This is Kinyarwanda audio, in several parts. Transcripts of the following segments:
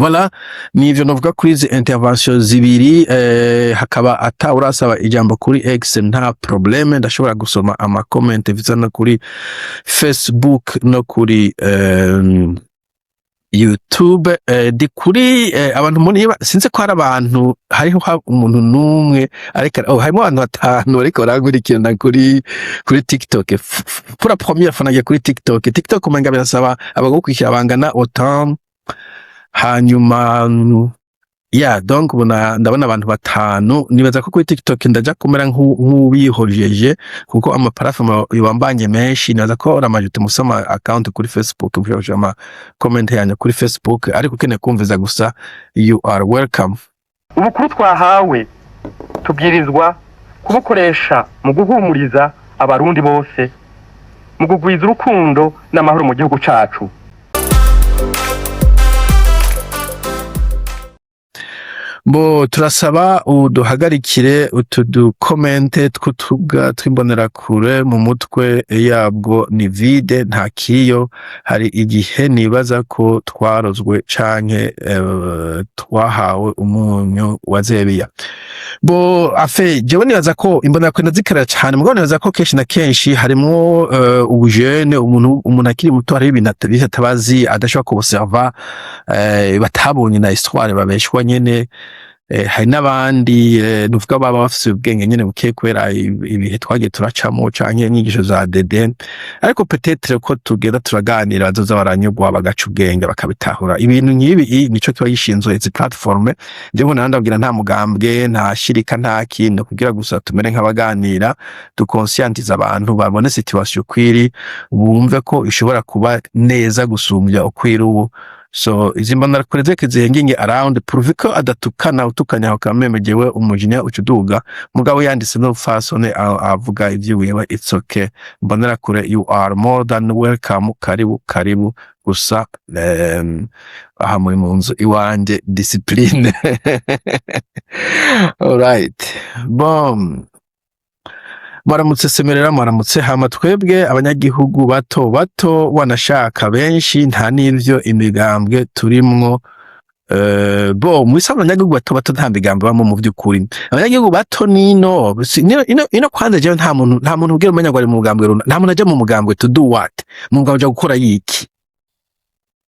Voilà, nivyo novuga kuri izi intervention zibiri, hakaba ata urasaba ijambo kuri X nta probleme, ndashobora gusoma ama comment viza no kuri Facebook no kuri YouTube. Di kuri abantu muri sinze ko hari abantu, hariho umuntu numwe ariko harimo abantu batanu ariko baragurikirana kuri TikTok. Pour la première fois nagiye kuri TikTok umenga birasaba abagukurikira bangana autant. Hanyuma donc ndabona abantu batanu, nibaza ko kuri TikTok ndaja kumera nk'ubihojeje kuko ama platform yobambanye menshi. Nibaza ko uramajute musoma account kuri Facebook, uvyoje ama comment yanyu kuri Facebook, ariko ukene kumviza gusa you are welcome. Ubukuru twahawe tubwirizwa kubukoresha mu guhumuriza abarundi bose, mu kugwiza urukundo n'amahoro mu gihugu cacu. Bo turasaba uduhagarikire utudu komente twimbonera kure mu mutwe yabwo ni vide nta kiyo. Hari igihe nibaza ko twarozwe canke twahawe umunyu wa zebiya. Bo afe jewe nibaza ko imbonera kure nazikara cyane, mugabo nibaza ko kenshi na kenshi harimo ubujene, umuntu akiri muto hari ibintu atabazi adashobora kubuserva, batabonye na histoire babeshwa nyene. Hari n'abandi nuvuga baba bafise ubwenge nyene buke kubera ibihe twagiye turacamo canke inyigisho za DD, ariko peut-être ko tugenda turaganira bazoza baranyugwa bagaca ubwenge bakabitahura ibintu nk'ibi. Nico kiba gishinzwe izi platform. Jewe ndabwira nta mugambwe nta shirika nta kintu, kugira gusa tumere nk'abaganira duconscientize abantu babone situation kwiri, bumve ko ishobora kuba neza gusumbya ukwiri ubu. So izi mbonera kure zeke zihenginge around prouve ko adatukana utukanya ukamemejewe umujinya ucuduga, mugabo yanditse no fasone avuga ivyiwe. It's okay, mbonera kure you are more than welcome. Karibu gusa aha muri munzu iwanje discipline. Alright, bon, mwaramutse semerera, mwaramutse. Hama twebwe abanyagihugu bato wanashaka benshi nta n'ivyo imigambwe turimwo. Bo mwisa abanyagihugu bato nta migambwe bamo mu vy'ukuri. Abanyagihugu bato nino kwanza jewe nta muntu ubwira umenya ngo ari mu mugambwe runa, nta muntu aja mu mugambwe to do what, mu mugambwe uja gukora yiki.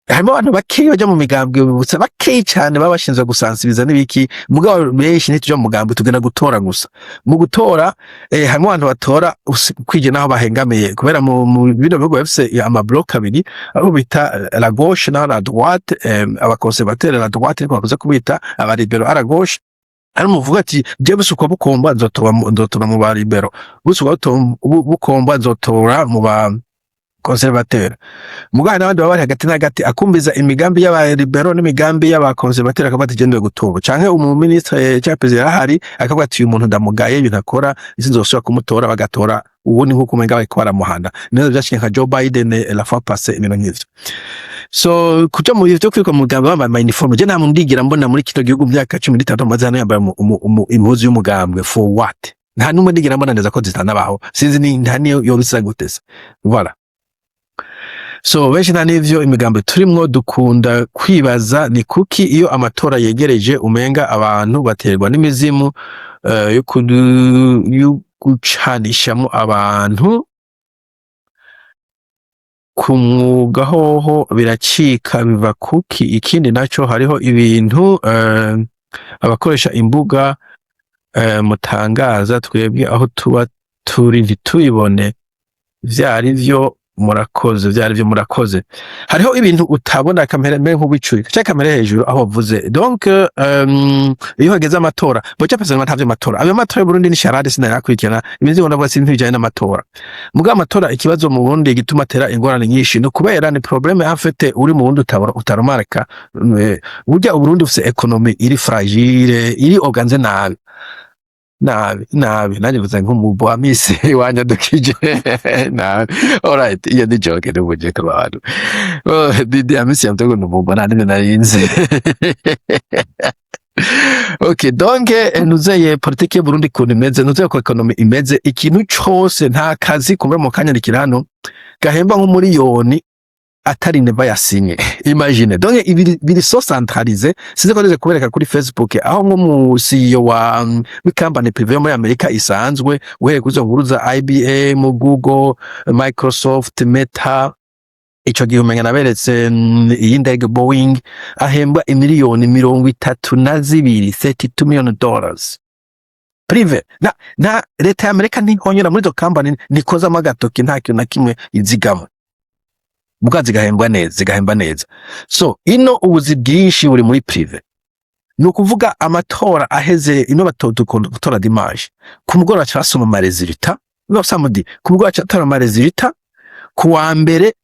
Harimo abantu bakeyi baja mu migambwe, butse bakeyi cyane babashinzwe gusansibiza n'ibiki, mugabo benshi nituja mu mugambwe tugenda gutora gusa. Mu gutora harimo abantu batora kwije naho bahengamiye, kubera mu bino bihugu bafise ama bloc abiri aho bita la gauche na la droite. Aba conservateurs la droite niko bavuze kubita, aba libéraux à la gauche. Ari muvuga ati je busuko bukomba nzotora mu ba libéraux, busuko bukomba nzotora mu ba conservateur. Mugana n'abandi baba hagati na hagati akumbiza imigambi y'aba libero n'imigambi y'aba conservateur, akabati gendwe gutoba canke umuministre cya president ahari akavuga ati uyu muntu ndamugaye ibintu akora izizosubira kumutora, bagatora ubundi nko kumenga bariko baramuhanda. Neza byashinye nka Joe Biden la fois passée ibintu nk'ivyo. So kuja mu byo kwiko mugambi bambaye uniforme, je nta muntu ndigira mbona muri kino gihugu myaka 13 amaze hano yambaye impuzu y'umugambwe. For what? Nta numwe ndigira mbona neza ko zitanabaho, sinzi ni ntani yo bisa gutesa. Voilà. So benshi nta n'ivyo imigambo turimwo dukunda kwibaza ni kuki iyo amatora yegereje umenga abantu baterwa n'imizimu yo gucanishamo abantu ku mwuga hoho biracika biva kuki. Ikindi naco hariho ibintu abakoresha imbuga mutangaza twebwe aho tuba turi ntitubibone vyari vyo murakoze. Hariho ibintu utabona kamera mbere nk'ubicurika cyangwa kamera hejuru aho bavuze. Donc iyo hageze amatora boca pesa matavye amatora, ayo matora y'u Burundi ni charade sinayakurikirana, imizi ngo ndavuga sinzi bijanye n'amatora. Muga amatora ikibazo mu Burundi gituma tera ingorane nyinshi no kubera ni problème en fait uri mu Burundi utarumarika. Burya u Burundi ufise economy iri fragile, iri organize nabi nani vuze nk'umubo amisi wanyadukije nabi. Alright, iyo ni joke n'ubuje kabano. Didi amisi yamtego n'umubo nani narinze. Okay, donc nuzeye politiki y'u Burundi kuntu imeze, nuzeye ko economy imeze, ikintu cyose nta kazi kumbe mu kanya rikirano gahemba nk'umuriyoni atari neva yasinye imagine donc biri so centralisé sinzi ko ndeze kubereka kuri Facebook aho nko mu CEO wa company privé yo muri Amerika isanzwe uhereye kuzo nkuru za IBM, Google, Microsoft, Meta, ico gihe umenya naberetse iyi ndege Boeing ahembwa imiliyoni 32 $32 million privé na leta ya Amerika ntihonyera muri zo company nikoza amagatoki nta kintu na kimwe izigama buka zigahemba neza so ino ubuzi bwinshi buri muri privé ni ukuvuga amatora aheze ino batotora dimanche ku mugoroba cyasoma amaresultat no samedi ku mugoroba cyatara amaresultat ku wa mbere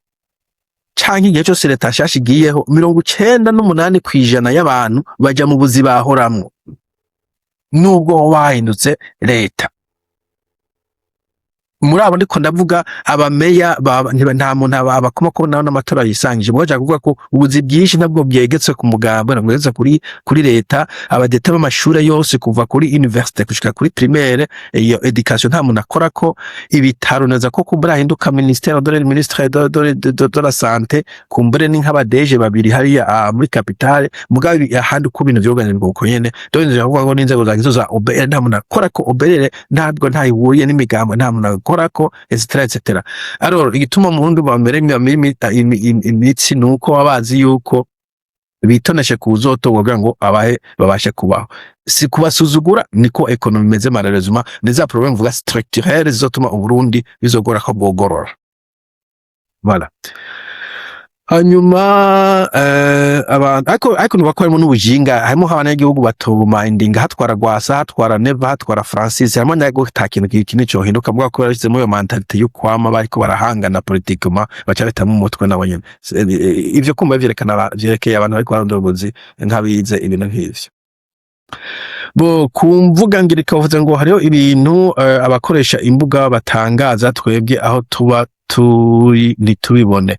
canke igihe cyose leta shashigiyeho 98% y'abantu baja mu buzi bahoramwo nubwo wahindutse leta muri abo ndiko ndavuga abameya nta muntu abakomako naho n'amatora yisangije mwaje kuvuga ko ubuzi bwinshi nabwo byegetse ku mugambo nabweze kuri leta abadeta b'amashure yose kuva kuri université gushika kuri primaire iyo education nta muntu akora ko ibitaro neza ko kumbura hinduka ministère de la santé kumbure ni nk'abadeje babiri hariya muri capitale mugabe ahandi ku bintu byoganirwa uko nyene donc ndavuga ngo n'inzego za OBR nta muntu akora ko OBR ntabwo ntayihuriye n'imigambo nta muntu korako etc. Alors igituma mu Burundi bambere imitsi nuko abazi yuko bitoneshe kuzoto kugira ngo abahe babashe kubaho si kubasuzugura niko economy meze malheureusement neza problème vuga structurelle zizotuma u Burundi bizogora ko bwogorora voilà hanyuma abantu ariko nubakoremo n'ubujinga harimo abanyagihugu batobumindinga hatwara Gwasa hatwara Neva hatwara Francis harimo ndago takintu kintu cyo hinduka bwa ko yarashizemo iyo mentality yo kwama bariko barahangana politiquement bacareta mu mutwe nabonyene ivyo kumva vyerekeye abantu bariko barondorobozi nkabize ibintu nk'ivyo bo kumvuga ngirika uvuze ngo hariyo ibintu abakoresha imbuga batangaza twebwe aho tuba ntitubibone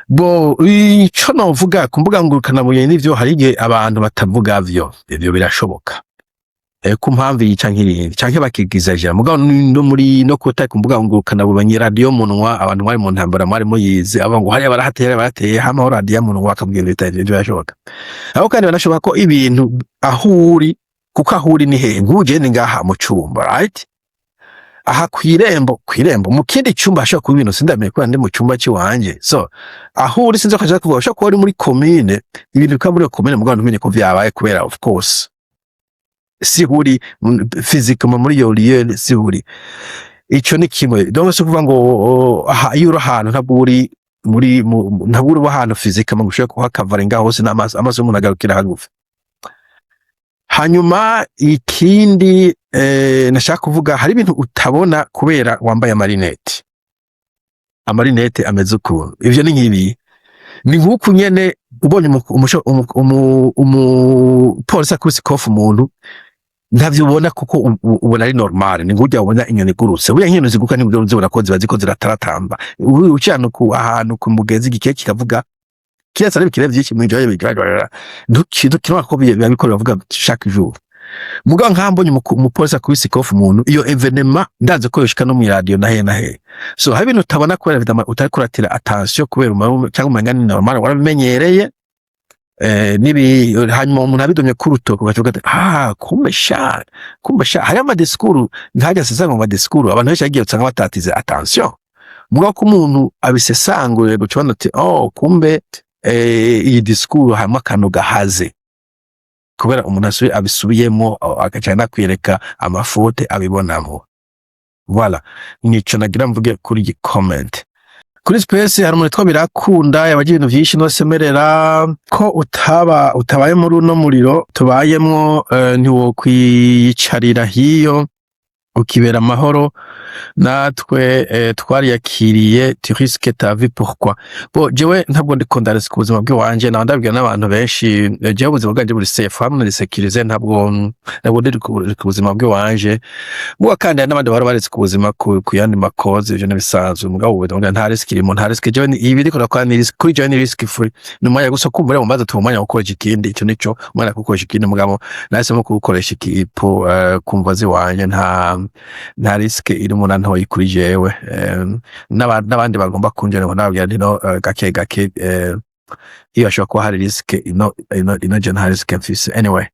bo ico novuga kumbuga ngurukana buye n'ivyo hari igihe abantu batavuga vyo ivyo birashoboka ku mpamvu yica nk'irindi canke bakigizaje mugabo no muri no kota kumbuga ngurukana bubanyi radio munwa abantu bari mu ntambara mwari muyizi abango hari barateye hama radio munwa akabwira ivyo birashoboka aho kandi banashoboka ko ibintu ahuri kuko ahuri ni he nguje ni ngaha mu cumba right aha kwirembo mu kindi cyumba ashaka kuba ibintu sindamenye ko ndi mu cyumba cy'iwanje so aho uri sinzi ko ashaka kuvuga ashaka ko ari muri commune ibintu ka muri commune mugabo ntumenye ko vyabaye kubera of course si huri physiquement muri yo lieu si huri ico ni kimwe donc so kuvuga ngo aha iyo ahantu ntabwo uri muri ntabwo uri ahantu physiquement gushaka kuhakavara ngaho hose n'amaso umuntu agarukira hagufi hanyuma ikindi nashaka kuvuga hari ibintu utabona kubera wambaye amarinete ameze ukuntu ivyo ni nkibi ni nk'uko nyene ubonye umupolisi akubise kofu umuntu ntavyo ubona kuko ubona ari normal ni ngujya ubona inyoni gurutse buya nkino ziguka ni byo zibona ko zibaziko zirataratamba ucyana ku ahantu ku mugezi gike kikavuga kiasa ari bikire vyinshi mu joye bigaragara dukira ko bikorera bavuga chaque jour muga nkambonye umupolisi akubise kofu umuntu iyo evenement ndaze ko yoshika no mu radio na he so hari ibintu utabona kubera vidama utari kuratira attention kubera cyangwa umenya ni normal warabimenyereye nibi hanyuma umuntu abidomye kuruto bavuga kumesha hari ama discours nkajya sesanga mu discours abantu benshi yagiye usanga batatize attention muga ko umuntu abisesangure gucibana ati kumbe iyi discours harimo akantu gahaze kubera umuntu abisubiyemo agacana kwireka amafote abibonamo voilà nico nagira mvuge kuri iyi comment kuri space hari umuntu birakunda yabagiye ibintu byinshi no semerera ko utabaye muri uno muriro tubayemwo ntiwo kwiyicarira hiyo ukibera amahoro natwe twariyakiriye tu risques ta vie pourquoi bo jewe ntabwo ndikunda risk ubuzima bwe wanje na ndabwira n'abantu benshi jewe ubuzima bwanje buri safe hamwe na sécuriser ntabwo ndi ubuzima bwe wanje muga kandi n'abandi bari baretse ubuzima ku yandi makoze je nabisanzwe mugabo ubu nta risk irimo nta risk jewe ibi riko nakora ni risk kuri jewe ni risk free numanya gusa kumbure mu maze tumanya gukora ikindi icyo nico umwana gukora ikindi mugabo nahisemo kugukoresha ikipo kumva zi wanje nta nta riske irimo na ntoyi kuri jewe, n'abandi bagomba kunjana ngo nababwira nti no, gake gake, iyo hashobora kuba hari riske ino je nta riske mfise anyway.